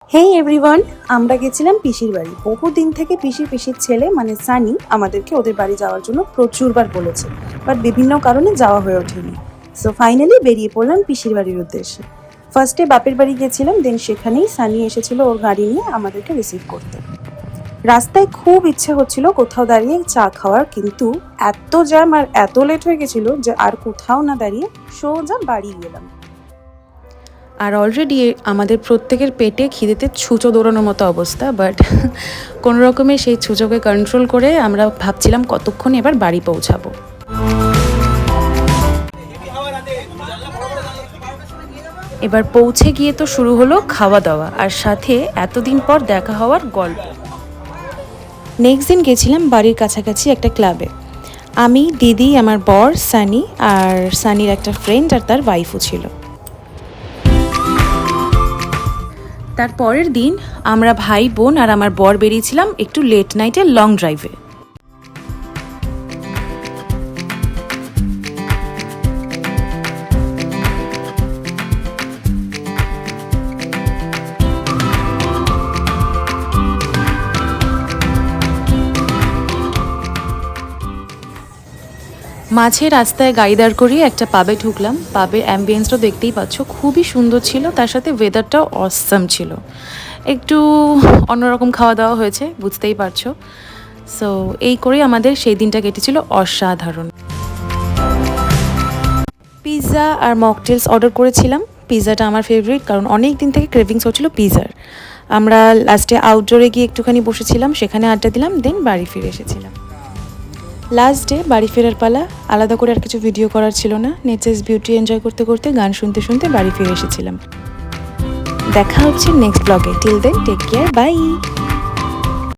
হেই everyone, আমরা গেছিলাম পিসির বাড়ি। বহুদিন থেকে পিসির ছেলে মানে সানি আমাদেরকে ওদের বাড়ি যাওয়ার জন্য প্রচুরবার বলেছে, বাট বিভিন্ন কারণে যাওয়া হয়ে ওঠেনি। সো ফাইনালি বেরিয়ে পড়লাম পিসির বাড়ির উদ্দেশ্যে। ফার্স্টে বাপের বাড়ি গেছিলাম, দেন সেখানেই সানি এসেছিল ওর গাড়ি নিয়ে আমাদেরকে রিসিভ করতে। রাস্তায় খুব ইচ্ছে হচ্ছিল কোথাও দাঁড়িয়ে চা খাওয়ার, কিন্তু এত জ্যাম আর এত লেট হয়ে গেছিল যে আর কোথাও না দাঁড়িয়ে সোজা বাড়ি গেলাম। আর অলরেডি আমাদের প্রত্যেকের পেটে খিদেতে ছুঁচো দৌড়ানোর মতো অবস্থা, বাট কোনো রকমে সেই ছুঁচোকে কন্ট্রোল করে আমরা ভাবছিলাম কতক্ষণ এবার বাড়ি পৌঁছাবো। এবার পৌঁছে গিয়ে তো শুরু হলো খাওয়া দাওয়া, আর সাথে এতদিন পর দেখা হওয়ার গল্প। নেক্সট দিন গেছিলাম বাড়ির কাছাকাছি একটা ক্লাবে। আমি, দিদি, আমার বর, সানি আর সানির একটা ফ্রেন্ড আর তার ওয়াইফও ছিল। তার পরের দিন আমরা ভাই বোন আর আমার বর বেরিয়েছিলাম একটু লেট নাইটে লং ড্রাইভে। মাঝে রাস্তায় গাড়ি দাঁড় করিয়ে একটা পাবে ঢুকলাম। পাবের অ্যাম্বিয়েন্সটা দেখতেই পাচ্ছ, খুবই সুন্দর ছিল, তার সাথে ওয়েদারটাও অসাম ছিল। একটু অন্যরকম খাওয়া দাওয়া হয়েছে, বুঝতেই পারছো। সো এই করেই আমাদের সেই দিনটা কেটেছিল অসাধারণ। পিৎজা আর মকটেলস অর্ডার করেছিলাম। পিৎজাটা আমার ফেভারিট, কারণ অনেক দিন থেকে ক্রেভিংস হচ্ছিল পিৎজার। আমরা লাস্টে আউটডোরে গিয়ে একটুখানি বসেছিলাম, সেখানে আড্ডা দিলাম, দেন বাড়ি ফিরে এসেছিলাম। লাস্ট ডে বাড়ি ফেরার পালা। আলাদা করে আর কিছু ভিডিও করার ছিল না, নেচার্স বিউটি এনজয় করতে করতে গান শুনতে শুনতে বাড়ি ফিরে এসেছিলাম। দেখা হচ্ছে নেক্সট ব্লগে। Till then take care, by.